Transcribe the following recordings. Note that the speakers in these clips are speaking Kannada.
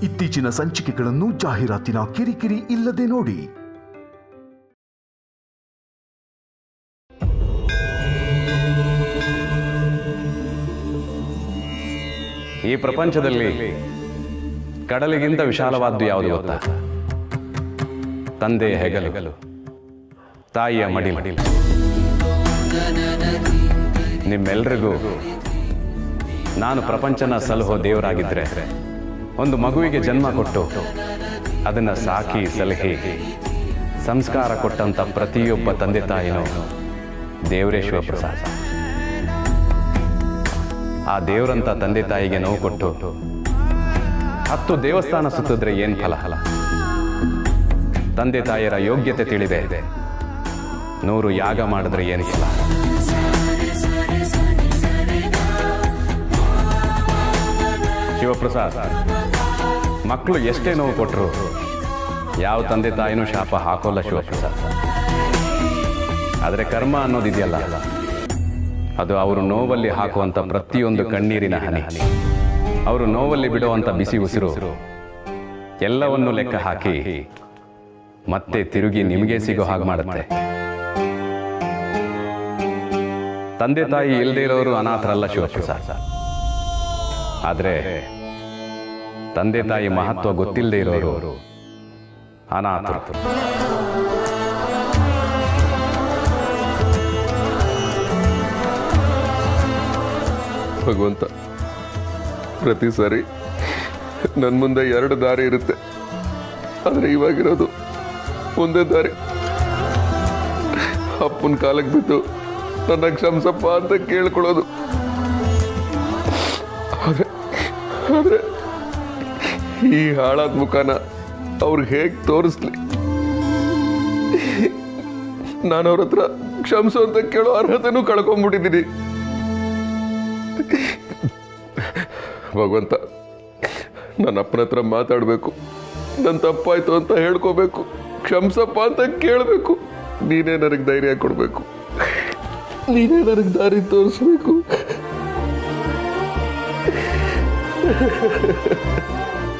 ಇತ್ತೀಚಿನ ಸಂಚಿಕೆಗಳನ್ನು ಜಾಹೀರಾತಿನ ಕಿರಿಕಿರಿ ಇಲ್ಲದೆ ನೋಡಿ. ಈ ಪ್ರಪಂಚದಲ್ಲಿ ಕಡಲಿಗಿಂತ ವಿಶಾಲವಾದ್ದು ಯಾವುದು ಗೊತ್ತಾ? ತಂದೆಯ ಹೆಗಲು, ತಾಯಿಯ ಮಡಿಲು. ನಿಮ್ಮೆಲ್ರಿಗೂ ನಾನು ಪ್ರಪಂಚನ ಸಲಹೋ ದೇವರಾಗಿದ್ದರೆ ಒಂದು ಮಗುವಿಗೆ ಜನ್ಮ ಕೊಟ್ಟು ಅದನ್ನು ಸಾಕಿ ಸಲಹೆ ಸಂಸ್ಕಾರ ಕೊಟ್ಟಂಥ ಪ್ರತಿಯೊಬ್ಬ ತಂದೆ ತಾಯಿನೂ ದೇವರೇ ಶಿವಪ್ರಸಾದ್. ಆ ದೇವರಂತ ತಂದೆ ತಾಯಿಗೆ ನೋವು ಕೊಟ್ಟು 10 ದೇವಸ್ಥಾನ ಸುತ್ತಿದ್ರೆ ಏನು ಫಲ? ತಂದೆ ತಾಯಿಯರ ಯೋಗ್ಯತೆ ತಿಳಿದೆ 100 ಯಾಗ ಮಾಡಿದ್ರೆ ಏನು ಫಲ? ಶಿವಪ್ರಸಾದ್, ಮಕ್ಕಳು ಎಷ್ಟೇ ನೋವು ಕೊಟ್ಟರು ಯಾವ ತಂದೆ ತಾಯಿನೂ ಶಾಪ ಹಾಕೋಲ್ಲ ಶಿವಪ್ರಸಾದ್. ಆದರೆ ಕರ್ಮ ಅನ್ನೋದಿದೆಯಲ್ಲ, ಅದು ಅವರು ನೋವಲ್ಲಿ ಹಾಕುವಂಥ ಪ್ರತಿಯೊಂದು ಕಣ್ಣೀರಿನ ಹನಿ, ಅವರು ನೋವಲ್ಲಿ ಬಿಡುವಂಥ ಬಿಸಿ ಉಸಿರು ಎಲ್ಲವನ್ನೂ ಲೆಕ್ಕ ಹಾಕಿ ಮತ್ತೆ ತಿರುಗಿ ನಿಮಗೆ ಸಿಗೋ ಹಾಗೆ ಮಾಡುತ್ತೆ. ತಂದೆ ತಾಯಿ ಇಲ್ಲದೆ ಇರೋರು ಅನಾಥರಲ್ಲ ಶಿವಪ್ರಸಾದ್. ಆದರೆ ತಂದೆ ತಾಯಿ ಮಹತ್ವ ಗೊತ್ತಿಲ್ಲದೆ ಇರೋರು ಅನಾಥರು. ಭಗವಂತ, ಪ್ರತಿ ಸಾರಿ ನನ್ನ ಮುಂದೆ 2 ದಾರಿ ಇರುತ್ತೆ, ಆದರೆ ಇವಾಗಿರೋದು ಒಂದೇ ದಾರಿ. ಅಪ್ಪನ ಕಾಲಕ್ಕೆ ಬಿದ್ದು ನನ್ನ ಕ್ಷಮಿಸಪ್ಪ ಅಂತ ಕೇಳ್ಕೊಳ್ಳೋದು. ಆದರೆ ಈ ಹಾಳಾದ ಮುಖನ ಅವ್ರಿಗೆ ಹೇಗೆ ತೋರಿಸ್ಲಿ? ನಾನು ಅವ್ರ ಹತ್ರ ಕ್ಷಮಿಸು ಅಂತ ಕೇಳೋ ಅರ್ಹತೆನೂ ಕಳ್ಕೊಂಡ್ಬಿಟ್ಟಿದ್ದೀನಿ. ಭಗವಂತ, ನನ್ನ ಅಪ್ಪನ ಹತ್ರ ಮಾತಾಡಬೇಕು, ನನ್ನ ತಪ್ಪಾಯ್ತು ಅಂತ ಹೇಳ್ಕೋಬೇಕು, ಕ್ಷಮಿಸಪ್ಪ ಅಂತ ಕೇಳಬೇಕು. ನೀನೇ ನನಗೆ ಧೈರ್ಯ ಕೊಡಬೇಕು, ನೀನೇ ನನಗೆ ದಾರಿ ತೋರಿಸ್ಬೇಕು.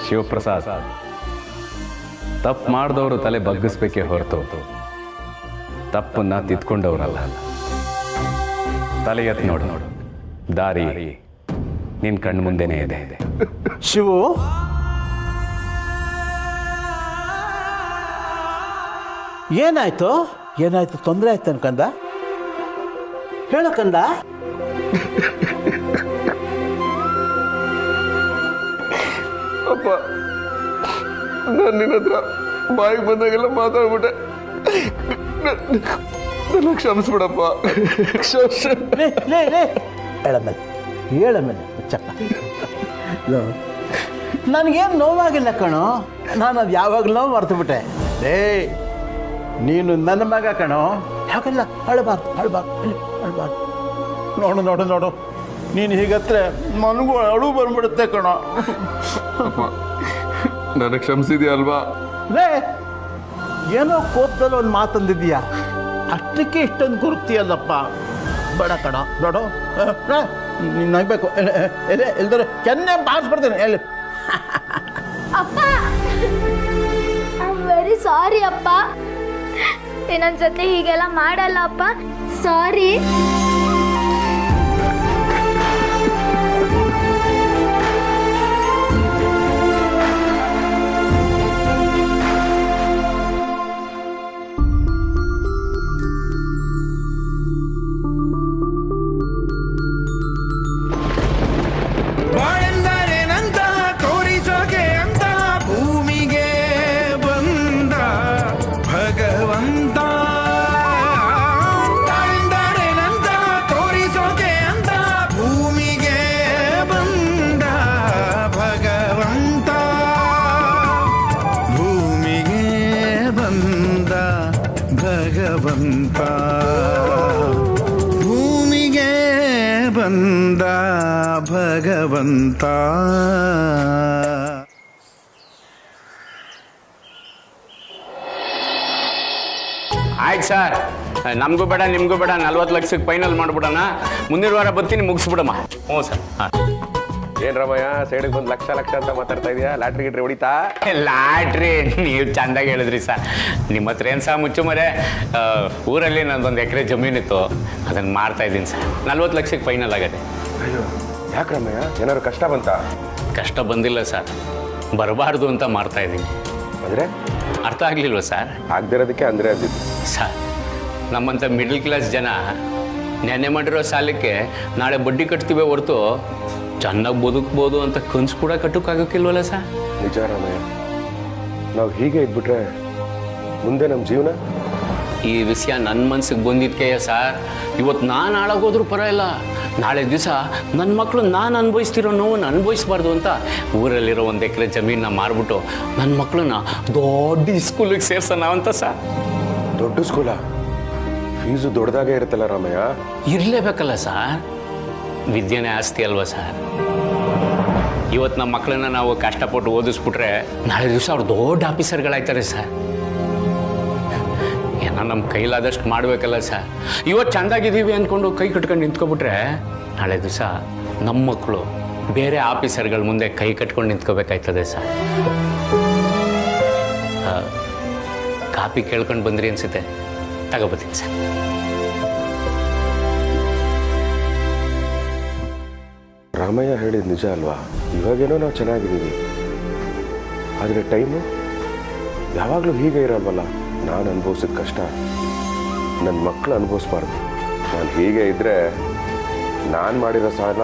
ಶಿವಪ್ರಸಾದ್, ತಪ್ಪು ಮಾಡಿದವರು ತಲೆ ಬಗ್ಗಿಸ್ಬೇಕೇ ಹೊರತು ತಪ್ಪನ್ನ ತಿದ್ಕೊಂಡವ್ರಲ್ಲ. ತಲೆ ಎತ್ತಿ ನೋಡು, ದಾರಿ ನಿನ್ ಕಣ್ಣು ಮುಂದೆನೇ ಇದೆ. ಶಿವು, ಏನಾಯ್ತು? ತೊಂದರೆ ಆಯ್ತು ಅನ್ಕಂದ? ಹೇಳಕ್ಕಂದ? ಅಪ್ಪ, ನಾನು ನಿನ್ನ ಹತ್ರ ಬಾಯಿಗೆ ಬಂದಾಗೆಲ್ಲ ಮಾತಾಡ್ಬಿಟ್ಟೆ. ನನ್ನ ಕ್ಷಮಿಸ್ಬಿಡಪ್ಪ. ಹೇಳಮೇಲೆ ಚಪ್ಪ, ನನಗೇನು ನೋವಾಗಿಲ್ಲ ಕಣೋ, ನಾನು ಅದು ಯಾವಾಗಲೂ ಮರ್ತುಬಿಟ್ಟೆ. ನೀನು ನನ್ನ ಮಗ ಕಣೋ, ಯಾಕೆಲ್ಲ ಅಳಬಾರ್ದು. ನೋಡು, ನೀನು ಹೀಗತ್ರೆ ನನಗೂ ಅಳು ಬಂದ್ಬಿಡುತ್ತೆ ಕಣೋ. ನನಗೆ ಕ್ಷಮಿಸಿದ್ಯಾ ಅಲ್ವಾ? ಏನೋ ಕೋಪದಲ್ಲಿ ಒಂದು ಮಾತಂದಿದ್ದೀಯಾ, ಅಷ್ಟಕ್ಕೆ ಇಷ್ಟೊಂದು ಗುರುತಿಯಲ್ಲಪ್ಪ. ಬೇಡ ಕಣ, ನೋಡು, ನೀನು ನಗಬೇಕು. ಎಲ್ದರೆ ಕೆನ್ನೆ ಬಾರಿಸ್ಬಿಡ್ತೇನೆ. ಎಲ್ಲಿ ಅಪ್ಪ, ಐ ಆಮ್ ವೆರಿ ಸಾರಿ ಅಪ್ಪ. ಇನ್ನೊಂದು ಜೊತೆ ಹೀಗೆಲ್ಲ ಮಾಡಲ್ಲ ಅಪ್ಪ. ಸಾರಿ. ಭೂಮಿಗೆ ಬಂದ ಭಗವಂತ. ಆಯ್ತು ಸರ್, ನಮಗೂ ಬೇಡ ನಿಮಗೂ ಬೇಡ, 40 ಲಕ್ಷಕ್ಕೆ ಫೈನಲ್ ಮಾಡ್ಬಿಡೋಣ. ಮುಂದಿನ ವಾರ ಬರ್ತೀನಿ, ಮುಗಿಸ್ಬಿಡಮ್ಮ. ಹ್ಞೂ ಸರ್. ಹಾಂ ಏನ್ ರಾಮಯ್ಯ ಸೈಡಿಗೆ ಬಂದು ಲಕ್ಷ ಲಕ್ಷ ಅಂತ ಮಾತಾಡ್ತಾ ಇದೀಯಾ? ಲಾಟ್ರಿ ಗಿಟ್ರಿ ಹೊಡಿತಾ? ಲಾಟ್ರಿ ನೀವು ಚಂದಾಗಿ ಹೇಳಿದ್ರಿ ಸರ್. ನಿಮ್ಮ ಹತ್ರ ಏನು ಸಹ ಮುಚ್ಚು ಮರೆ, ಊರಲ್ಲಿ ನಂದೊಂದು ಎಕರೆ ಜಮೀನಿತ್ತು, ಅದನ್ನು ಮಾರ್ತಾ ಇದ್ದೀನಿ ಸರ್. 40 ಲಕ್ಷಕ್ಕೆ ಫೈನಲ್ ಆಗತ್ತೆ. ಅಯ್ಯೋ ಯಾಕೆ ರಾಮಯ್ಯ, ಏನಾದ್ರು ಕಷ್ಟ ಬಂತಾ? ಕಷ್ಟ ಬಂದಿಲ್ಲ ಸರ್, ಬರಬಾರ್ದು ಅಂತ ಮಾರ್ತಾ ಇದ್ದೀನಿ. ಅಂದರೆ ಅರ್ಥ ಆಗಲಿಲ್ವ ಸರ್? ಆಗದಿರೋದಕ್ಕೆ ಅಂದರೆ ಅಂದಿದ್ದು. ಸರ್, ನಮ್ಮಂಥ ಮಿಡಲ್ ಕ್ಲಾಸ್ ಜನ ನೆನ್ನೆ ಮಾಡಿರೋ ಸಾಲಕ್ಕೆ ನಾಳೆ ಬಡ್ಡಿ ಕಟ್ತೀವಿ ಹೊರತು ಚೆನ್ನಾಗಿ ಬದುಕ್ಬೋದು ಅಂತ ಕನ್ಸು ಕೂಡ ಕಟ್ಟೋಕ್ಕಾಗೋಕ್ಕಿಲ್ವಲ್ಲ ಸರ್? ನಿಜ ರಾಮಯ್ಯ, ನಾವು ಹೀಗೆ ಇದ್ಬಿಟ್ರೆ ಮುಂದೆ ನಮ್ಮ ಜೀವನ? ಈ ವಿಷಯ ನನ್ನ ಮನ್ಸಿಗೆ ಬಂದಿದ್ಕೆಯ ಸರ್. ಇವತ್ತು ನಾನು ಹಾಳಾಗೋದ್ರೂ ಪರವಾಗಿಲ್ಲ, ನಾಳೆ ದಿವಸ ನನ್ನ ಮಕ್ಕಳು ನಾನು ಅನುಭವಿಸ್ತಿರೋ ನೋವನ್ನು ಅನುಭವಿಸ್ಬಾರ್ದು ಅಂತ ಊರಲ್ಲಿರೋ 1 ಎಕರೆ ಜಮೀನನ್ನ ಮಾರ್ಬಿಟ್ಟು ನನ್ನ ಮಕ್ಕಳನ್ನ ದೊಡ್ಡ ಸ್ಕೂಲಿಗೆ ಸೇರ್ಸೋಣ ಅಂತ ಸರ್. ದೊಡ್ಡ ಸ್ಕೂಲ? ಫೀಸು ದೊಡ್ಡದಾಗೇ ಇರುತ್ತಲ್ಲ ರಾಮಯ್ಯ. ಇರಲೇಬೇಕಲ್ಲ ಸರ್, ವಿದ್ಯೆನೇ ಆಸ್ತಿ ಅಲ್ವಾ ಸರ್? ಇವತ್ತು ನಮ್ಮ ಮಕ್ಕಳನ್ನ ನಾವು ಕಷ್ಟಪಟ್ಟು ಓದಿಸ್ಬಿಟ್ರೆ ನಾಳೆ ದಿವಸ ಅವ್ರು ದೊಡ್ಡ ಆಫೀಸರ್ಗಳಾಯ್ತಾರೆ ಸರ್. ಏನೋ ನಮ್ಮ ಕೈಲಾದಷ್ಟು ಮಾಡಬೇಕಲ್ಲ ಸರ್. ಇವತ್ತು ಚೆಂದಾಗಿದ್ದೀವಿ ಅಂದ್ಕೊಂಡು ಕೈ ಕಟ್ಕೊಂಡು ನಿಂತ್ಕೊಬಿಟ್ರೆ ನಾಳೆ ದಿವಸ ನಮ್ಮ ಮಕ್ಕಳು ಬೇರೆ ಆಫೀಸರ್ಗಳ ಮುಂದೆ ಕೈ ಕಟ್ಕೊಂಡು ನಿಂತ್ಕೋಬೇಕಾಯ್ತದೆ ಸರ್. ಕಾಪಿ ಕೇಳ್ಕೊಂಡು ಬಂದ್ರಿ ಅನ್ಸುತ್ತೆ, ತಗೋಬತ್ತೀನಿ ಸರ್. ರಾಮಯ್ಯ ಹೇಳಿದ ನಿಜ ಅಲ್ವಾ? ಇವಾಗೇನೋ ನಾವು ಚೆನ್ನಾಗಿದ್ದೀವಿ, ಆದರೆ ಟೈಮು ಯಾವಾಗಲೂ ಹೀಗೆ ಇರಲ್ವಲ್ಲ. ನಾನು ಅನುಭವಿಸಿದ ಕಷ್ಟ ನನ್ನ ಮಕ್ಕಳು ಅನುಭವಿಸ್ಬಾರ್ದು. ನಾನು ಹೀಗೆ ಇದ್ದರೆ ನಾನು ಮಾಡಿರೋ ಸಾಲ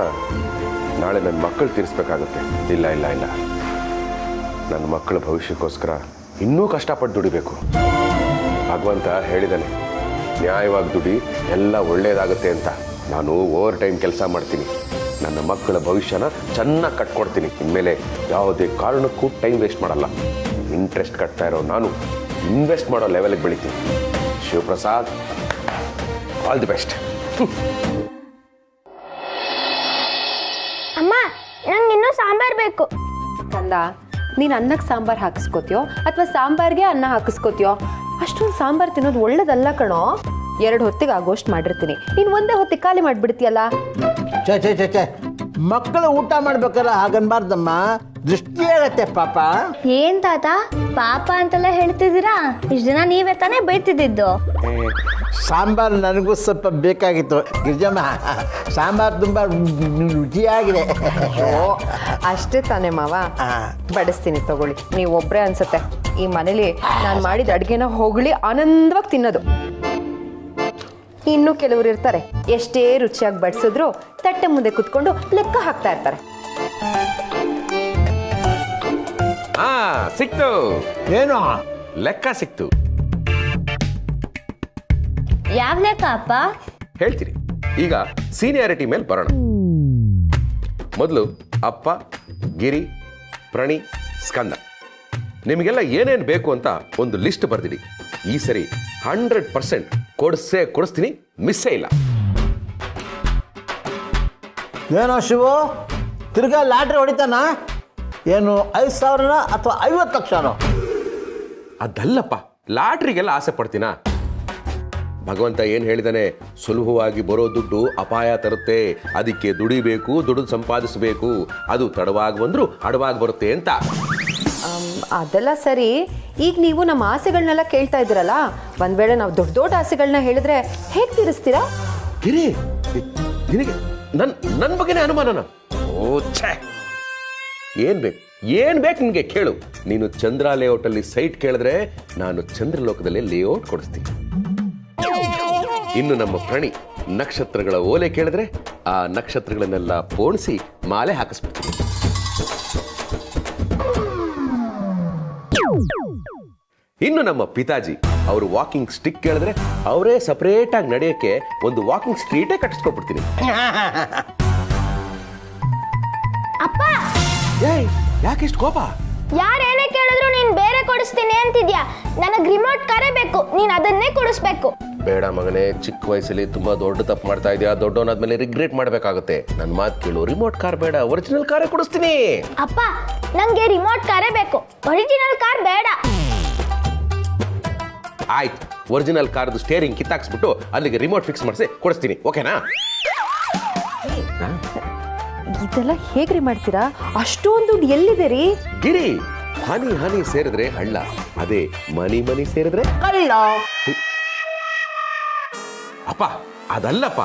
ನಾಳೆ ನನ್ನ ಮಕ್ಕಳು ತೀರಿಸ್ಬೇಕಾಗುತ್ತೆ. ಇಲ್ಲ ಇಲ್ಲ ಇಲ್ಲ, ನನ್ನ ಮಕ್ಕಳ ಭವಿಷ್ಯಕ್ಕೋಸ್ಕರ ಇನ್ನೂ ಕಷ್ಟಪಟ್ಟು ದುಡಿಬೇಕು. ಭಗವಂತ ಹೇಳಿದ್ದಾನೆ, ನ್ಯಾಯವಾಗಿ ದುಡಿ, ಎಲ್ಲ ಒಳ್ಳೆಯದಾಗುತ್ತೆ ಅಂತ. ನಾನು ಓವರ್ ಟೈಮ್ ಕೆಲಸ ಮಾಡ್ತೀನಿ, ನನ್ನ ಮಕ್ಕಳ ಭವಿಷ್ಯನ ಚೆನ್ನಾಗಿ ಕಟ್ಕೊಡ್ತೀನಿ. ಇನ್ಮೇಲೆ ಯಾವುದೇ ಕಾರಣಕ್ಕೂ ಟೈಮ್ ವೇಸ್ಟ್ ಮಾಡಲ್ಲ. ಇಂಟ್ರೆಸ್ಟ್ ಕಟ್ತಾ ಇರೋ ನಾನು ಇನ್ವೆಸ್ಟ್ ಮಾಡೋ ಲೆವೆಲ್ಗೆ ಬೆಳಿತೀನಿ. Shivaprasad, all the best. ಅಮ್ಮ, ನಂಗೆ ಇನ್ನೂ ಸಾಂಬಾರ್ ಬೇಕು. ಕಂದ, ನೀನು ಅನ್ನಕ್ಕೆ ಸಾಂಬಾರು ಹಾಕಿಸ್ಕೋತೀಯೋ ಅಥವಾ ಸಾಂಬಾರ್ಗೆ ಅನ್ನ ಹಾಕಿಸ್ಕೋತೀಯೋ? ಅಷ್ಟೊಂದು ಸಾಂಬಾರು ತಿನ್ನೋದು ಒಳ್ಳೇದಲ್ಲ ಕಣೋ. 2 ಹೊತ್ತಿಗೆ ಆಗೋಷ್ಟು ಮಾಡಿರ್ತೀನಿ, ನೀನು ಒಂದೇ ಹೊತ್ತಿಗೆ ಖಾಲಿ ಮಾಡಿಬಿಡ್ತೀಯಲ್ಲ. ಛೇ ಛೇ ಛೇ ಛೇ, ಮಕ್ಕಳು ಊಟ ಮಾಡ್ಬೇಕಲ್ಲ, ಹಾಗನ್ಬಾರ್ದಮ್ಮ, ದೃಷ್ಟಿ ಆಗತ್ತೆ ಪಾಪ. ಏನ್ ತಾತ ಪಾಪ ಅಂತೆಲ್ಲ ಹೇಳ್ತಿದ್ದೀರಾ? ಇಷ್ಟು ದಿನ ನೀವೇ ತಾನೇ ಬೈತಿದ್ದಿದ್ದು. ಸಾಂಬಾರು ನನಗೂ ಸ್ವಲ್ಪ ಬೇಕಾಗಿತ್ತು ಗಿರಿಜಮ್ಮ, ಸಾಂಬಾರು ತುಂಬ ರುಚಿಯಾಗಿದೆ. ಅಷ್ಟೇ ತಾನೇ ಮಾವ, ಬಡಿಸ್ತೀನಿ ತಗೊಳ್ಳಿ. ನೀವು ಒಬ್ಬರೇ ಅನ್ಸುತ್ತೆ ಈ ಮನೇಲಿ ನಾನು ಮಾಡಿದ ಅಡುಗೆನ ಹೊಗಳಿ ಆನಂದವಾಗಿ ತಿನ್ನೋದು. ಇನ್ನೂ ಕೆಲವರು ಇರ್ತಾರೆ, ಎಷ್ಟೇ ರುಚಿಯಾಗಿ ಬಡಿಸಿದ್ರು ತಟ್ಟೆ ಮುಂದೆ ಕುತ್ಕೊಂಡು ಲೆಕ್ಕ ಹಾಕ್ತಾ ಇರ್ತಾರೆ. ಸಿಕ್ತು, ಏನು ಲೆಕ್ಕ ಸಿಕ್ತು. ಯಾವ ಲೆಕ್ಕ ಅಪ್ಪ? ಹೇಳ್ತೀನಿ. ಈಗ ಸೀನಿಯಾರಿಟಿ ಮೇಲೆ ಬರೋಣ. ಮೊದಲು ಅಪ್ಪ, ಗಿರಿ, ಪ್ರಣಿ, ಸ್ಕಂದ, ನಿಮಗೆಲ್ಲ ಏನೇನು ಬೇಕು ಅಂತ ಒಂದು ಲಿಸ್ಟ್ ಬರ್ದಿಡಿ. ಈ ಸರಿ 100% ಕೊಡಿಸ್ತೀನಿ, ಮಿಸ್ಸೇ ಇಲ್ಲ. ಏನೋ ಶಿವು, ತಿರ್ಗಾ ಲಾಟ್ರಿ ಹೊಡಿತಾನ? ಏನು 5,000ನ ಅಥವಾ 50 ಲಕ್ಷನೋ? ಅದಲ್ಲಪ್ಪ, ಲಾಟ್ರಿಗೆಲ್ಲ ಆಸೆ ಪಡ್ತೀನಾ? ಭಗವಂತ ಏನು ಹೇಳಿದಾನೆ, ಸುಲಭವಾಗಿ ಬರೋ ದುಡ್ಡು ಅಪಾಯ ತರುತ್ತೆ, ಅದಕ್ಕೆ ದುಡಿಬೇಕು, ದುಡಿದು ಸಂಪಾದಿಸಬೇಕು, ಅದು ತಡವಾಗಿ ಬಂದರೂ ಅಡವಾಗಿ ಬರುತ್ತೆ ಅಂತ. ಅದೆಲ್ಲ ಸರಿ, ಈಗ ನೀವು ನಮ್ಮ ಆಸೆಗಳನ್ನೆಲ್ಲ ಕೇಳ್ತಾ ಇದ್ದೀರಲ್ಲ, ಒಂದ್ ವೇಳೆ ನಾವು ದೊಡ್ಡ ದೊಡ್ಡ ಆಸೆಗಳನ್ನ ಹೇಳಿದ್ರೆ ಹೇಗೆ ತೀರಿಸ್ತೀರಾ? ಗಿರಿ, ನಿನಗೆ ನನ್ನ ಬಗ್ಗೆನೇ ಅನುಮಾನನ? ಓ ಛೇ, ಏನ್ ಬೇಕು ನಿನಗೆ ಕೇಳು. ನೀನು ಚಂದ್ರ ಲೇಔಟಲ್ಲಿ ಸೈಟ್ ಕೇಳಿದ್ರೆ ನಾನು ಚಂದ್ರಲೋಕದಲ್ಲಿ ಲೇಔಟ್ ಕೊಡಿಸ್ತೀನಿ. ಇನ್ನು ನಮ್ಮ ಪ್ರಣಿ ನಕ್ಷತ್ರಗಳ ಓಲೆ ಕೇಳಿದ್ರೆ ಆ ನಕ್ಷತ್ರಗಳನ್ನೆಲ್ಲ ಪೋಣಿಸಿ ಮಾಲೆ ಹಾಕಿಸ್ಬಿಡ್ತೀನಿ. ಇನ್ನು ನಮ್ಮ ಪಿತಾಜಿ ಅವರು ವಾಕಿಂಗ್ ಸ್ಟಿಕ್ ಕೇಳಿದ್ರೆ ಅವರೇ ಸಪರೇಟ್ ಆಗಿ ನಡೆಯಕ್ಕೆ ಒಂದು ವಾಕಿಂಗ್ ಸ್ಟ್ರೀಟೇ ಕಟ್ಟಿಸ್ಕೊಟ್ಬಿಡ್ತೀನಿ. ಅಪ್ಪ, ಯಾಕಿಷ್ಟು ಕೋಪ? ಯಾರೇನೇ ಕೇಳಿದ್ರು ನೀನ್ ಬೇರೆ ಕೊಡಿಸ್ತೀನಿ ಅಂತಿದ್ಯಾ. ನನಗ್ ರಿಮೋಟ್ ಕಾರೇ ಬೇಕು, ನೀನ್ ಅದನ್ನೇ ಕೊಡಿಸ್ಬೇಕು. ಬೇಡ ಮಗನೇ, ಚಿಕ್ಕ ವಯಸ್ಸಲ್ಲಿ ತುಂಬಾ ದೊಡ್ಡ ತಪ್ಪು ಮಾಡ್ತಾ ಇದೆಯಾ. ದೊಡ್ಡವನಾದ್ಮೇಲೆ ರಿಗ್ರೆಟ್ ಮಾಡ್ಬೇಕಾಗುತ್ತೆ. ನನ್ನ ಮಾತು ಕೇಳು, ರಿಮೋಟ್ ಕಾರ್ ಬೇಡ, ಒರಿಜಿನಲ್ ಕಾರೇ ಕೊಡಿಸ್ತೀನಿ. ಅಪ್ಪ, ನಂಗೆ ರಿಮೋಟ್ ಕಾರೇ ಬೇಕು, ಒರಿಜಿನಲ್ ಕಾರ್ ಬೇಡ. ಆಯ್ತು, ಒರಿಜಿನಲ್ ಕಾರ್ದು ಸ್ಟೇರಿಂಗ್ ಕಿತ್ತಾಕ್ಸ್ಬಿಟ್ಟು ಅಲ್ಲಿಗೆ ರಿಮೋಟ್ ಫಿಕ್ಸ್ ಮಾಡಿಸಿ ಕೊಡಿಸ್ತೀನಿ, ಓಕೆನಾ? ಇದೆಲ್ಲ ಹೇಗ್ರಿ ಮಾಡ್ತೀರಾ? ಅಷ್ಟೊಂದು ದುಡ್ಡು ಎಲ್ಲಿದೆ ರೀ? ಗಿರಿ, ಹನಿ ಹನಿ ಸೇರಿದ್ರೆ ಹಳ್ಳ, ಅದೇ ಮನಿ ಮನಿ ಸೇರಿದ್ರೆ ಕಳ್ಳ. ಅಪ್ಪ ಅದಲ್ಲಪ್ಪ,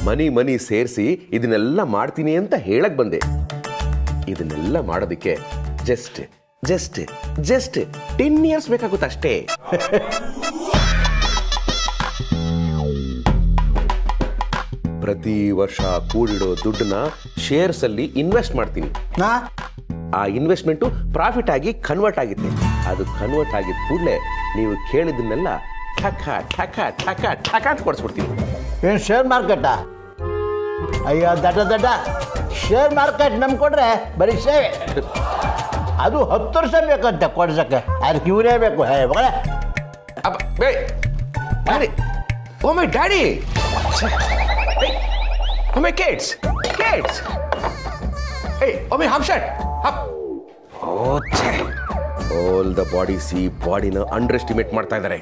ಮನಿ ಮನಿ ಸೇರಿಸಿ ಇದನ್ನೆಲ್ಲ ಮಾಡ್ತೀನಿ ಅಂತ ಹೇಳಕ್ ಬಂದೆ. ಇದನ್ನೆಲ್ಲ ಮಾಡೋದಕ್ಕೆ ಜಸ್ಟ್ ಜಸ್ಟ್ ಜಸ್ಟ್ 10 years ಬೇಕಾಗುತ್ತೆ ಅಷ್ಟೇ. ಪ್ರತಿ ವರ್ಷ ಕೂಡಿಡೋ ದುಡ್ಡನ್ನ ಶೇರ್ಸ್ ಅಲ್ಲಿ ಇನ್ವೆಸ್ಟ್ ಮಾಡ್ತೀನಿ. ಆ ಇನ್ವೆಸ್ಟ್ಮೆಂಟು ಪ್ರಾಫಿಟ್ ಆಗಿ ಕನ್ವರ್ಟ್ ಆಗುತ್ತೆ. ಅದು ಕನ್ವರ್ಟ್ ಆಗಿದ ಕೂಡಲೇ ನೀವು ಕೇಳಿದ್ದನ್ನೆಲ್ಲ ಠಕ ಠಕ ಠಕ ಠಕ ಅಂತ ಕೊಡಿಸ್ಬಿಡ್ತೀನಿ. ಏನು ಶೇರ್ ಮಾರ್ಕೆಟಾ? ಅಯ್ಯೋ ದಡ್ಡ ಶೇರ್ ಮಾರ್ಕೆಟ್ ನಂಬ್ಕೊಂಡ್ರೆ ಬರೀ ಸೇವೆ. ಅದು 10 ವರ್ಷ ಬೇಕಂತೆ ಕೊಡ್ಸಕ್ಕೆ, ಅದಕ್ಕೆ ಇವರೇ ಬೇಕು. Oh my daddy, oh my kids, oh my half shirt. All the bodies ಈ ಬಾಡಿನ ಅಂಡರ್ ಎಸ್ಟಿಮೇಟ್ ಮಾಡ್ತಾ ಇದ್ದಾರೆ.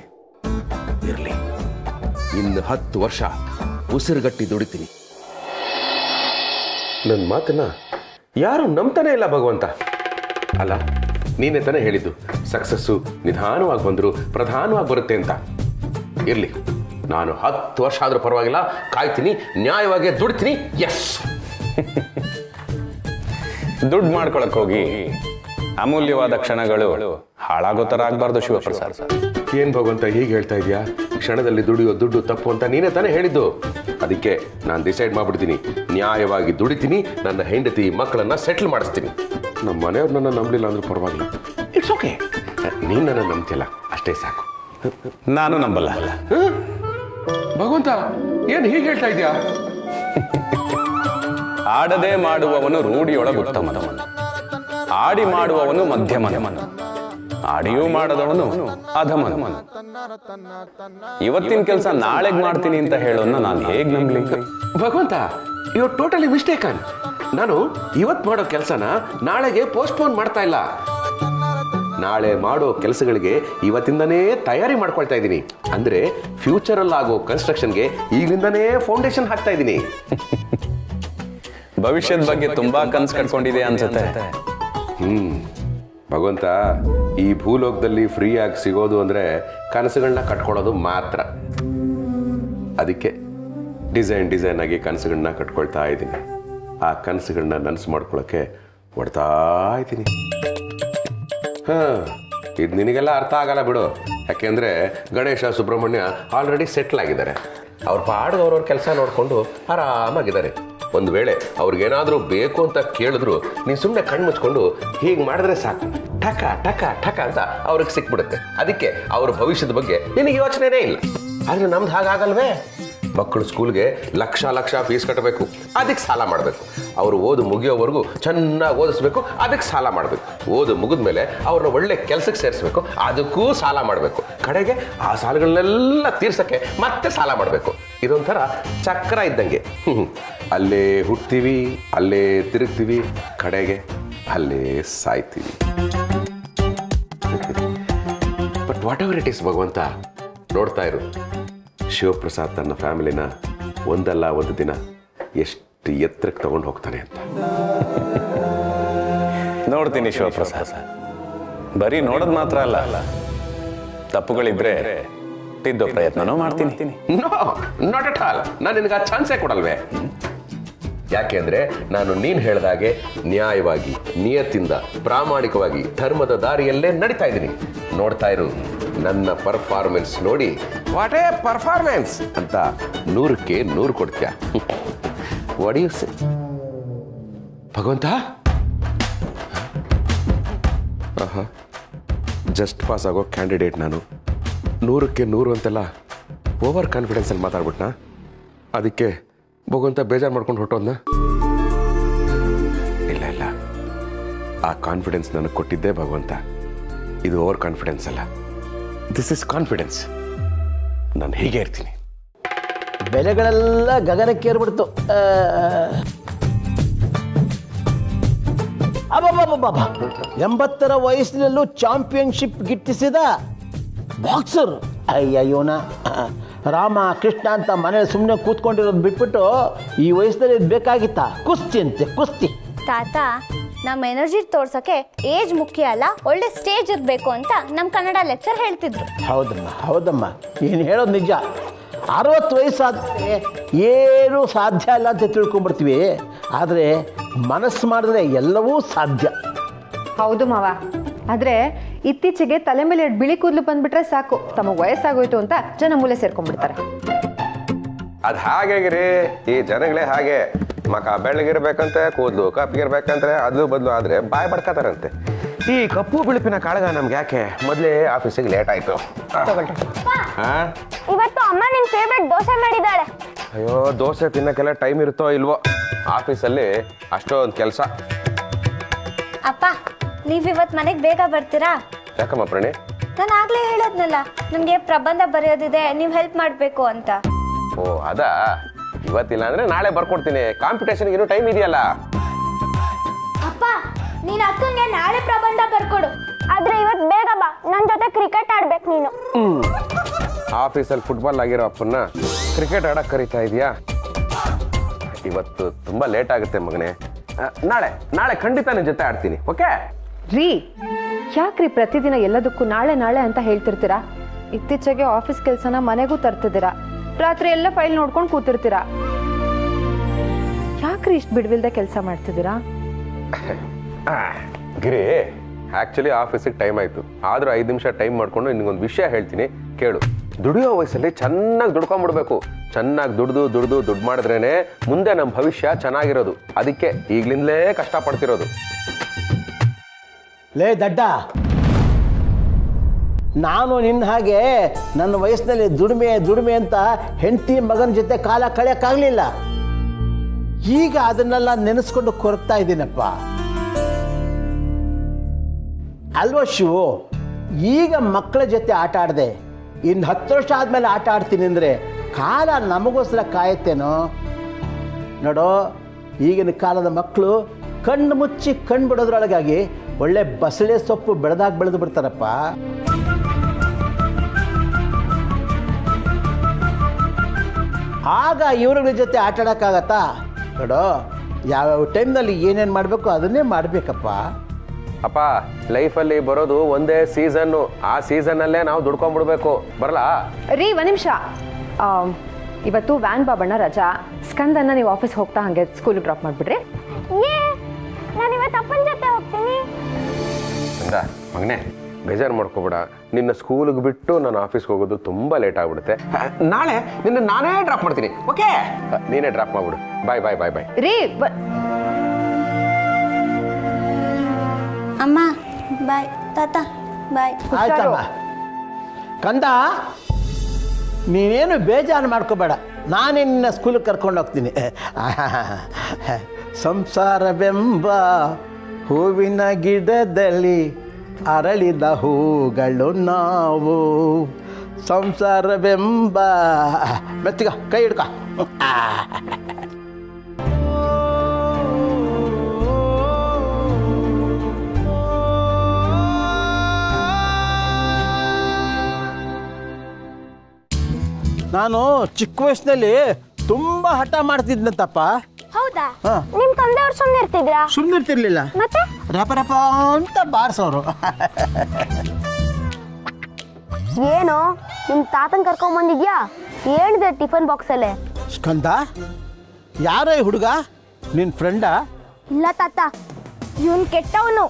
ಇರಲಿ, ಇನ್ನು 10 ವರ್ಷ ಉಸಿರುಗಟ್ಟಿ ದುಡಿತೀನಿ. ನನ್ನ ಮಾತನ್ನ ಯಾರು ನಂಬ್ತಾನೆ ಇಲ್ಲ ಭಗವಂತ. ಅಲ್ಲ, ನೀನೇ ತಾನೇ ಹೇಳಿದ್ದು ಸಕ್ಸಸ್ಸು ನಿಧಾನವಾಗಿ ಬಂದ್ರು ಪ್ರಧಾನವಾಗಿ ಬರುತ್ತೆ ಅಂತ. ಇರಲಿ, ನಾನು 10 ವರ್ಷ ಆದ್ರೂ ಪರವಾಗಿಲ್ಲ, ಕಾಯ್ತೀನಿ, ನ್ಯಾಯವಾಗಿ ದುಡಿತೀನಿ. ಎಸ್. ದುಡ್ಡು ಮಾಡ್ಕೊಳಕ್ ಹೋಗಿ ಅಮೂಲ್ಯವಾದ ಕ್ಷಣಗಳು ಹಾಳಾಗೋ ಥರ ಆಗಬಾರ್ದು ಶಿವಪ್ರಸಾದ್. ಏನ್ ಭಗವಂತ ಹೀಗೆ ಹೇಳ್ತಾ ಇದೆಯಾ? ಕ್ಷಣದಲ್ಲಿ ದುಡಿಯೋ ದುಡ್ಡು ತಪ್ಪು ಅಂತ ನೀನೇ ತಾನೇ ಹೇಳಿದ್ದು. ಅದಕ್ಕೆ ನಾನು ಡಿಸೈಡ್ ಮಾಡ್ಬಿಡ್ತೀನಿ, ನ್ಯಾಯವಾಗಿ ದುಡಿತೀನಿ, ನನ್ನ ಹೆಂಡತಿ ಮಕ್ಕಳನ್ನ ಸೆಟ್ಲ್ ಮಾಡಿಸ್ತೀನಿ. ನಮ್ಮ ಮನೆಯವ್ರು ನನ್ನ ನಂಬಲಿಲ್ಲ ಅಂದ್ರೂ ಪರವಾಗಿಲ್ಲ, ಇಟ್ಸ್ ಓಕೆ. ನೀನು ನನ್ನ ನಂಬ್ತಿಲ್ಲ, ಅಷ್ಟೇ ಸಾಕು. ನಾನು ನಂಬಲ್ಲ. ಭಗವಂತ ಏನು ಹೀಗೆ ಹೇಳ್ತಾ ಇದೆಯಾ? ಆಡದೆ ಮಾಡುವವನು ರೂಢಿಯೊಳಗೆ ಉತ್ತಮನವನು, ಆಡಿ ಮಾಡುವವನು ಮಧ್ಯಮನವನು, ಆಡಿಯೂ ಮಾಡದವನು ಅಧಮನವನು. ಇವತ್ತಿನ ಕೆಲಸ ನಾಳೆಗೆ ಮಾಡ್ತೀನಿ ಅಂತ ಹೇಳೋನ್ನ ನಾನು ಹೇಗೆ ನಂಬಲಿ? ಭಗವಂತ, ಯು ಟೋಟಲಿ ಮಿಸ್ಟೇಕನ್. ನಾನು ಇವತ್ತು ಮಾಡೋ ಕೆಲಸನ ನಾಳೆಗೆ ಪೋಸ್ಟ್ಪೋನ್ ಮಾಡ್ತಾ ಇಲ್ಲ. ನಾಳೆ ಮಾಡೋ ಕೆಲಸಗಳಿಗೆ ಇವತ್ತಿಂದನೇ ತಯಾರಿ ಮಾಡ್ಕೊಳ್ತಾ ಇದ್ದೀನಿ. ಅಂದ್ರೆ ಫ್ಯೂಚರಲ್ಲಿ ಆಗೋ ಕನ್ಸ್ಟ್ರಕ್ಷನ್ಗೆ ಈಗಲಿಂದನೇ ಫೌಂಡೇಶನ್ ಹಾಕ್ತಾ ಇದ್ದೀನಿ. ಭವಿಷ್ಯದ ಬಗ್ಗೆ ತುಂಬಾ ಕನ್ಸು ಕಟ್ಕೊಂಡಿದೆ ಅನ್ಸುತ್ತೆ. ಭಗವಂತ, ಈ ಭೂಲೋಕದಲ್ಲಿ ಫ್ರೀ ಆಗಿ ಸಿಗೋದು ಅಂದ್ರೆ ಕನಸುಗಳನ್ನ ಕಟ್ಕೊಳ್ಳೋದು ಮಾತ್ರ. ಅದಕ್ಕೆ ಡಿಸೈನ್ ಆಗಿ ಕನಸುಗಳನ್ನ ಕಟ್ಕೊಳ್ತಾ ಇದ್ದೀನಿ. ಆ ಕನಸುಗಳನ್ನ ನನಸು ಮಾಡ್ಕೊಳ್ಳೋಕೆ ಹೊಡ್ತಾ ಇದ್ದೀನಿ. ಇದು ನಿನಗೆಲ್ಲ ಅರ್ಥ ಆಗಲ್ಲ ಬಿಡು. ಯಾಕೆಂದ್ರೆ ಗಣೇಶ, ಸುಬ್ರಹ್ಮಣ್ಯ ಆಲ್ರೆಡಿ ಸೆಟ್ಲ್ ಆಗಿದ್ದಾರೆ. ಅವ್ರ ಪಾಡಿಗೆ ಅವ್ರವ್ರ ಕೆಲಸ ನೋಡಿಕೊಂಡು ಆರಾಮಾಗಿದ್ದಾರೆ. ಒಂದು ವೇಳೆ ಅವ್ರಿಗೇನಾದರೂ ಬೇಕು ಅಂತ ಕೇಳಿದ್ರು ನೀನು ಸುಮ್ಮನೆ ಕಣ್ಣು ಮುಚ್ಕೊಂಡು ಹೀಗೆ ಮಾಡಿದ್ರೆ ಸಾಕು, ಠಕ ಠಕ ಠಕ ಅಂತ ಅವ್ರಿಗೆ ಸಿಕ್ಬಿಡುತ್ತೆ. ಅದಕ್ಕೆ ಅವ್ರ ಭವಿಷ್ಯದ ಬಗ್ಗೆ ನಿನಗೆ ಯೋಚನೆನೇ ಇಲ್ಲ. ಆದರೆ ನಮ್ದು ಹಾಗಾಗಲ್ವೇ? ಮಕ್ಕಳು ಸ್ಕೂಲ್ಗೆ ಲಕ್ಷ ಫೀಸ್ ಕಟ್ಟಬೇಕು, ಅದಕ್ಕೆ ಸಾಲ ಮಾಡಬೇಕು. ಅವರು ಓದು ಮುಗಿಯೋವರೆಗೂ ಚೆನ್ನಾಗಿ ಓದಿಸ್ಬೇಕು, ಅದಕ್ಕೆ ಸಾಲ ಮಾಡಬೇಕು. ಓದು ಮುಗಿದ ಮೇಲೆ ಅವ್ರನ್ನ ಒಳ್ಳೆ ಕೆಲಸಕ್ಕೆ ಸೇರಿಸ್ಬೇಕು, ಅದಕ್ಕೂ ಸಾಲ ಮಾಡಬೇಕು. ಕಡೆಗೆ ಆ ಸಾಲಗಳನ್ನೆಲ್ಲ ತೀರ್ಸಕ್ಕೆ ಮತ್ತೆ ಸಾಲ ಮಾಡಬೇಕು. ಇದೊಂಥರ ಚಕ್ರ ಇದ್ದಂಗೆ. ಅಲ್ಲೇ ಹುಟ್ತೀವಿ, ಅಲ್ಲೇ ತಿರುಗ್ತೀವಿ, ಕಡೆಗೆ ಅಲ್ಲೇ ಸಾಯ್ತೀವಿ. But whatever it is ಭಗವಂತ, ನೋಡ್ತಾ ಇರು, ಶಿವಪ್ರಸಾದ್ ತನ್ನ ಫ್ಯಾಮಿಲಿನ ಒಂದಲ್ಲ ಒಂದು ದಿನ ಎಷ್ಟು ಎತ್ತರಕ್ಕೆ ತಗೊಂಡು ಹೋಗ್ತಾನೆ ಅಂತ. ನೋಡ್ತೀನಿ ಶಿವಪ್ರಸಾದ್. ಬರೀ ನೋಡೋದು ಮಾತ್ರ ಅಲ್ಲ, ತಪ್ಪುಗಳಿದ್ರೆ ತಿದ್ದೋ ಪ್ರಯತ್ನನೂ ಮಾಡ್ತೀನಿ. No, not at all. ನಾನು ನಿನಗೆ ಆ ಚಾನ್ಸೇ ಕೊಡಲ್ವೇ? ಯಾಕೆಂದ್ರೆ ನಾನು ನೀನು ಹೇಳಿದಾಗೆ ನ್ಯಾಯವಾಗಿ, ನಿಯತ್ತಿಂದ, ಪ್ರಾಮಾಣಿಕವಾಗಿ ಧರ್ಮದ ದಾರಿಯಲ್ಲೇ ನಡೀತಾ ಇದ್ದೀನಿ. ನೋಡ್ತಾ ಇರು, ನನ್ನ ಪರ್ಫಾರ್ಮೆನ್ಸ್ ನೋಡಿ ವಾಟ್ ಎ ಪರ್ಫಾರ್ಮೆನ್ಸ್ ಅಂತ 100ಕ್ಕೆ 100 ಕೊಡ್ತೀಯ. ವಾಟ್ ಯು ಸೇ ಭಗವಂತ? ಜಸ್ಟ್ ಪಾಸ್ ಆಗೋ ಕ್ಯಾಂಡಿಡೇಟ್ ನಾನು 100ಕ್ಕೆ 100 ಅಂತೆಲ್ಲ ಓವರ್ ಕಾನ್ಫಿಡೆನ್ಸಲ್ಲಿ ಮಾತಾಡ್ಬಿಟ್ನಾ? ಅದಕ್ಕೆ ಭಗವಂತ ಬೇಜಾರು ಮಾಡ್ಕೊಂಡು ಹೊಟ್ಟೋದ್ನ? ಇಲ್ಲ, ಆ ಕಾನ್ಫಿಡೆನ್ಸ್ ನನಗೆ ಕೊಟ್ಟಿದ್ದೇ ಭಗವಂತ. ಇದು ಓವರ್ ಕಾನ್ಫಿಡೆನ್ಸ್ ಅಲ್ಲ, ದಿಸ್ ಇಸ್ ಕಾನ್ಫಿಡೆನ್ಸ್. ನಾನು ಹೀಗೆ ಇರ್ತೀನಿ. ಬೆಲೆಗಳೆಲ್ಲ ಗಗನಕ್ಕೇರ್ಬಿಡ್ತು. ಅಬ್ಬಬ್ಬಬ್ಬಬ್ಬ, 80ರ ವಯಸ್ಸಿನಲ್ಲೂ ಚಾಂಪಿಯನ್ಶಿಪ್ ಗಿಟ್ಟಿಸಿದ ಬಾಕ್ಸರ್. ಅಯ್ಯೋನ ರಾಮ ಕೃಷ್ಣ ಅಂತ ಮನೇಲಿ ಸುಮ್ಮನೆ ಕೂತ್ಕೊಂಡಿರೋದು ಬಿಟ್ಬಿಟ್ಟು ಈ ವಯಸ್ಸಲ್ಲಿ ಇದು ಬೇಕಾಗಿತ್ತಾ? ಕುಸ್ತಿ ಅಂತೆ ಕುಸ್ತಿ. ತಾತ, ನಮ್ಮ ಎನರ್ಜಿ ತೋರ್ಸೋಕ್ಕೆ ಏಜ್ ಮುಖ್ಯ ಅಲ್ಲ, ಒಳ್ಳೆ ಸ್ಟೇಜ್ ಇರಬೇಕು ಅಂತ ನಮ್ಮ ಕನ್ನಡ ಲೆಕ್ಚರ್ ಹೇಳ್ತಿದ್ರು. ಹೌದಮ್ಮ ಏನು ಹೇಳೋದು ನಿಜ. 60 ವಯಸ್ಸಾದರೆ ಏನೂ ಸಾಧ್ಯ ಇಲ್ಲ ಅಂತ ತಿಳ್ಕೊಂಡ್ಬಿಡ್ತೀವಿ. ಆದರೆ ಮನಸ್ಸು ಮಾಡಿದ್ರೆ ಎಲ್ಲವೂ ಸಾಧ್ಯ. ಹೌದು ಮಾವ. ಆದರೆ ಇತ್ತೀಚೆಗೆ ತಲೆ ಮೇಲೆ 2 ಬಿಳಿ ಕೂದಲು ಬಂದ್ಬಿಟ್ರೆ ಸಾಕು, ತಮಗೆ ವಯಸ್ಸಾಗೋಯ್ತು ಅಂತ ಜನ ಮೂಲೆ ಸೇರ್ಕೊಂಡ್ಬಿಡ್ತಾರೆ. ಅದು ಹಾಗೇಗಿರಿ, ಈ ಜನಗಳೇ ಹಾಗೆ. ಮಕ ಬೆಳ್ಳಗಿರ್ಬೇಕಂತೆ, ಕೂದಲು ಕಪ್ಪಿಗಿರ್ಬೇಕಂದ್ರೆ ಅದು ಬದಲು ಆದರೆ ಬಾಯ್ ಬಡ್ಕತಾರಂತೆ. ಈ ಕಪ್ಪು ಬಿಳುಪಿನ ಕಾಳಗ ನಮ್ಗೆ ಯಾಕೆ? ಮೊದಲೇ ಆಫೀಸಿಗೆ ಲೇಟ್ ಆಯಿತು. ಇವತ್ತು ಅಮ್ಮ ನಿನ್ ಫೇವ್ರೆಟ್ ದೋಸೆ ಮಾಡಿದ್ದಾಳೆ. ಅಯ್ಯೋ, ದೋಸೆ ತಿನ್ನಕ್ಕೆಲ್ಲ ಟೈಮ್ ಇರುತ್ತೋ ಇಲ್ವೋ, ಆಫೀಸಲ್ಲಿ ಅಷ್ಟೊಂದು ಕೆಲಸ. ಅಪ್ಪ, ನೀವಿವತ್ತು ಮನೆಗೆ ಬೇಗ ಬರ್ತೀರಾ? ಯಾಕಮ್ಮ ಪ್ರಣಿ? ನಾನು ಆಗ್ಲೇ ಹೇಳೋದ್ನಲ್ಲ, ನಮಗೆ ಪ್ರಬಂಧ ಬರೆಯೋದಿದೆ, ನೀವು ಹೆಲ್ಪ್ ಮಾಡಬೇಕು ಅಂತ. ಓ ಅದಾ? ಇವತ್ತಿಲ್ಲ ಅಂದ್ರೆ ನಾಳೆ ಬರ್ಕೊಡ್ತೀನಿ. ಕಾಂಪಿಟೇಷನ್ಗೆ ಇನ್ನೂ ಟೈಮ್ ಇದೆಯಲ್ಲ. ಅಪ್ಪ, ನೀನ್ ಅಕ್ಕಂಗೆ ನಾಳೆ ಪ್ರಬಂಧ ಬರ್ಕೊಡು. ಆದ್ರೆ ಇವತ್ತು ಬೇಗ ಬಾ, ನನ್ನ ಜೊತೆ ಕ್ರಿಕೆಟ್ ಆಡ್ಬೇಕು ನೀನು. ಆಫೀಸಲ್ಲಿ ಫುಟ್ಬಾಲ್ ಆಗಿರೋ ಅಪ್ಪನ್ನ ಕ್ರಿಕೆಟ್ ಆಡಕ್ಕೆ ಕರೀತಾ ಇದೆಯಾ? ಇವತ್ತು ತುಂಬಾ ಲೇಟ್ ಆಗುತ್ತೆ ಮಗನೇ. ನಾಳೆ ಖಂಡಿತ ನಿನ್ನ ಜೊತೆ ಆಡ್ತೀನಿ. ಓಕೆ ರೀ, ಯಾಕ್ರಿ ಪ್ರತಿದಿನ ಎಲ್ಲದಕ್ಕೂ ನಾಳೆ ನಾಳೆ ಅಂತ ಹೇಳ್ತಿರ್ತೀರಾ? ಇತ್ತೀಚೆಗೆ ಆಫೀಸ್ ಕೆಲಸನ ಮನೆಗೂ ತರ್ತಿದ್ದೀರಾ, ರಾತ್ರಿ ಎಲ್ಲ ಫೈಲ್ ನೋಡ್ಕೊಂಡು ಕೂತಿರ್ತೀರಾ. ಯಾಕ್ರಿ ಇಷ್ಟು ಬಿಡ್ವಿಲ್ದೆ ಕೆಲಸ ಮಾಡ್ತಿದ್ದೀರಾ? ಗಿರಿ, ಆಕ್ಚುಲಿ ಆಫೀಸಿಗೆ ಟೈಮ್ ಆಯ್ತು. ಆದ್ರೂ 5 ನಿಮಿಷ ಟೈಮ್ ಮಾಡ್ಕೊಂಡು ನಿನಗೊಂದು ವಿಷಯ ಹೇಳ್ತೀನಿ ಕೇಳು. ದುಡಿಯೋ ವಯಸ್ಸಲ್ಲಿ ಚೆನ್ನಾಗಿ ದುಡ್ಕೊಂಡ್ಬಿಡ್ಬೇಕು. ಚೆನ್ನಾಗಿ ದುಡ್ಡು ಮಾಡಿದ್ರೇನೆ ಮುಂದೆ ನಮ್ಮ ಭವಿಷ್ಯ ಚೆನ್ನಾಗಿರೋದು. ಅದಕ್ಕೆ ಈಗ್ಲಿಂದಲೇ ಕಷ್ಟಪಡ್ತಿರೋದು. ಲೇ ದಡ್ಡ, ನಾನು ನಿನ್ನ ಹಾಗೆ ನನ್ನ ವಯಸ್ಸಿನಲ್ಲಿ ದುಡಿಮೆ ಅಂತ ಹೆಂಡತಿ ಮಗನ ಜೊತೆ ಕಾಲ ಕಳೆಯೋಕ್ಕಾಗಲಿಲ್ಲ. ಈಗ ಅದನ್ನೆಲ್ಲ ನೆನೆಸ್ಕೊಂಡು ಕೊರಗ್ತಾ ಇದ್ದೀನಪ್ಪ. ಅಲ್ವಾ ಶಿವು? ಈಗ ಮಕ್ಕಳ ಜೊತೆ ಆಟ ಆಡದೆ ಇನ್ನು 10 ವರ್ಷ ಆದಮೇಲೆ ಆಟ ಆಡ್ತೀನಿ ಅಂದರೆ ಕಾಲ ನಮಗೋಸ್ಕರ ಕಾಯುತ್ತೇನೋ? ನೋಡೋ, ಈಗಿನ ಕಾಲದ ಮಕ್ಕಳು ಕಣ್ಣು ಮುಚ್ಚಿ ಕಣ್ಣು ಬಿಡೋದ್ರೊಳಗಾಗಿ ಒಳ್ಳೆ ಬಸಳೆ ಸೊಪ್ಪು ಬೆಳೆದು ಬಿಡ್ತಾರಪ್ಪ. ಆಗ ಇವ್ರಗಳ ಜೊತೆ ಆಟ ಆಡೋಕ್ಕಾಗತ್ತಾ? ನೋಡೋ, ಯಾವ್ಯಾವ ಟೈಮ್ನಲ್ಲಿ ಏನೇನು ಮಾಡಬೇಕು ಅದನ್ನೇ ಮಾಡಬೇಕಪ್ಪ. ಅಪ್ಪ, ಲೈಫಲ್ಲಿ ಬರೋದು ಒಂದೇ ಸೀಸನ್ನು. ಆ ಸೀಸನ್ನಲ್ಲೇ ನಾವು ದುಡ್ಕೊಂಡ್ಬಿಡ್ಬೇಕು. ಬರಲಾ? ರೀ, 1 ನಿಮಿಷ. ಇವತ್ತು ವ್ಯಾನ್ ಬಾಬಣ್ಣ ರಜಾ. ಸ್ಕಂದನ್ನ ನೀವು ಆಫೀಸ್ ಹೋಗ್ತಾ ಹಾಗೆ ಸ್ಕೂಲಿಗೆ ಡ್ರಾಪ್ ಮಾಡಿಬಿಡ್ರಿ. ನಾನು ಇವತ್ತು ಅಪ್ಪನ ಜೊತೆ ಹೋಗ್ತೀನಿ. ಮಗನೇ, ಬೇಜಾರು ಮಾಡ್ಕೋಬೇಡ. ನಿನ್ನ ಸ್ಕೂಲಿಗೆ ಬಿಟ್ಟು ನಾನು ಆಫೀಸ್ಗೆ ಹೋಗೋದು ತುಂಬ ಲೇಟ್ ಆಗ್ಬಿಡುತ್ತೆ. ನಾಳೆ ನಿನ್ನ ನಾನೇ ಡ್ರಾಪ್ ಮಾಡ್ತೀನಿ. ಓಕೆ? ನೀನೇ ಡ್ರಾಪ್ ಮಾಡ್ಬಿಡು. ಬಾಯ್. ರೀ, ಅಮ್ಮ ಬಾಯ್, ತಾತ ಬಾಯ್. ಆಯ್ತಮ್ಮ. ಕಂದ, ನೀನೇನು ಬೇಜಾರು ಮಾಡ್ಕೋಬೇಡ, ನಾನೇ ನಿನ್ನ ಸ್ಕೂಲಿಗೆ ಕರ್ಕೊಂಡು ಹೋಗ್ತೀನಿ. ಸಂಸಾರವೆಂಬ ಹೂವಿನ ಗಿಡದಲ್ಲಿ ಅರಳಿದ ಹೂಗಳು ನಾವು. ಸಂಸಾರವೆಂಬ ಮೆತ್ತಿಗ ಕೈ ಹಿಡ್ಕ. ನಾನು ಚಿಕ್ಕ ವಯಸ್ಸಿನಲ್ಲಿ ತುಂಬಾ ಹಠ ಮಾಡ್ತಿದ್ನಂತಪ್ಪ. ಹೌದಾ? ನಿಮ್ ತಂದೆಯವ್ರು ಸುಮ್ಮನೆ ಇರ್ತಿದ್ರಾ? ಸುಮ್ಮನೆ ಇರ್ತಿರ್ಲಿಲ್ಲ, ಮತ್ತೆ ರಪ ಅಂತ ಬಾರಿಸೋರು. ಏನು ನಿಮ್ ತಾತನ್ ಕರ್ಕೊಂಡ್ ಬಂದಿದ್ಯಾ? ಏನಿದೆ ಟಿಫನ್ ಬಾಕ್ಸ್ ಅಲ್ಲೇ? ಸ್ಕಂದ, ಯಾರೋ ಈ ಹುಡುಗ? ನಿನ್ ಫ್ರೆಂಡಾ? ಇಲ್ಲ ತಾತ, ಇವನ್ ಕೆಟ್ಟವನು.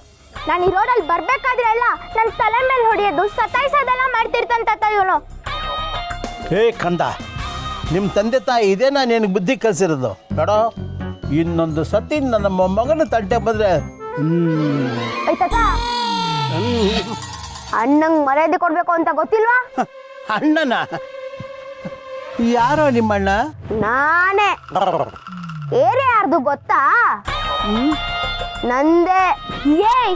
ನಾನು ಈ ರೋಡಲ್ಲಿ ಬರ್ಬೇಕಾದ್ರೆ ಎಲ್ಲ ನನ್ನ ತಲೆ ಮೇಲೆ ಹೊಡೆಯೋದು, ಸತಾಯಿಸೋದೆಲ್ಲ ಮಾಡ್ತಿರ್ತಾನೆ ತಾತ ಇವನು. ಹೇ ಕಂದ, ನಿಮ್ಮ ತಂದೆ ತಾಯಿ ಇದೇನಾ ನಿನಗೆ ಬುದ್ಧಿ ಕಲಿಸಿರೋದು? ನೋಡೋ, ಇನ್ನೊಂದು ಸತಿ ನನ್ನ ಮಗನ ತಂಟೆ ಬಂದ್ರೆ ತಾತ, ಅಣ್ಣಂಗೆ ಮರ್ಯಾದೆ ಕೊಡ್ಬೇಕು ಅಂತ ಗೊತ್ತಿಲ್ವಾ? ಅಣ್ಣನ? ಯಾರೋ ನಿಮ್ಮಣ್ಣ? ನಾನೇ. ಏರೇ ಯಾರ್ದು ಗೊತ್ತಾ? ನಂದೇ. ಏಯ್,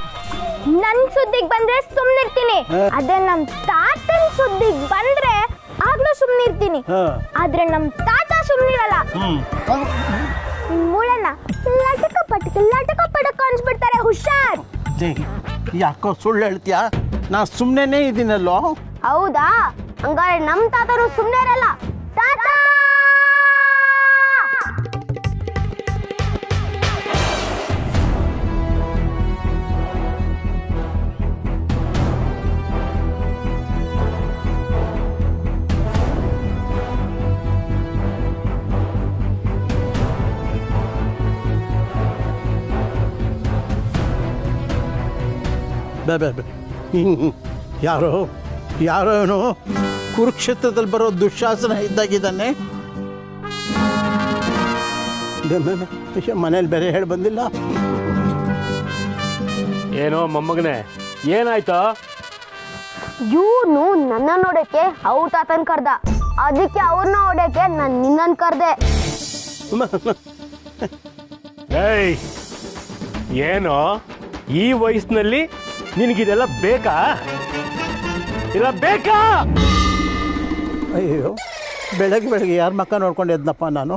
ನನ್ ಸುದ್ದಿಗೆ ಬಂದ್ರೆ ಸುಮ್ನಿರ್ತೀನಿ, ಅದೇ ನಮ್ ತಾತನ್ ಸುದ್ದಿಗೆ ಬಂದ್ರೆ ಆಗ್ಲೂ ಸುಮ್ನಿರ್ತೀನಿ. ಆದ್ರೆ ನಮ್ ತಾತ ಸುಮ್ನಿರಲ್ಲ. ನಿಮ್ ಮೂಳೆನ ಲಟಕ ಪಟಕ ಅನ್ಸ್ಬಿಡ್ತಾರೆ. ಹುಷಾರ್. ಯಾಕೋ ಸುಳ್ಳು ಹೇಳ್ತೀಯಾ? ನಾ ಸುಮ್ಮನೆ ಇದೀನಲ್ಲೋ. ಹೌದಾ? ಹಂಗಾರೆ ನಮ್ ತಾತರು ಸುಮ್ನೆ ಇರಲ್ಲ. ಯಾರೋ ಯಾರೋ ಅವನು ಕುರುಕ್ಷೇತ್ರದಲ್ಲಿ ಬರೋ ದುಶ್ಯಾಸನ ಇದ್ದಾಗಿದ್ದಾನೆ. ಮನೇಲಿ ಬೇರೆ ಹೇಳಿ ಬಂದಿಲ್ಲ. ಏನೋ ಮೊಮ್ಮಗನೇ, ಏನಾಯ್ತಾ? ಇವನು ನನ್ನ ನೋಡಕ್ಕೆ ಅವ್ರ ತಾತನ್ ಕರ್ದ, ಅದಕ್ಕೆ ಅವ್ರನ್ನ ಹೊಡೆಯಕ್ಕೆ ನಾನು ನಿನ್ನನ್ ಕರ್ದೆ. ಏಯ್, ಏನೋ ಈ ವಯಸ್ಸಿನಲ್ಲಿ ನಿನಗಿದೆಲ್ಲ ಬೇಕಾ? ಇಲ್ಲ ಬೇಕಾ? ಅಯ್ಯೋ, ಬೆಳಗ್ಗೆ ಯಾರ ಮಕ್ಕ ನೋಡ್ಕೊಂಡು ಎದ್ನಪ್ಪ ನಾನು.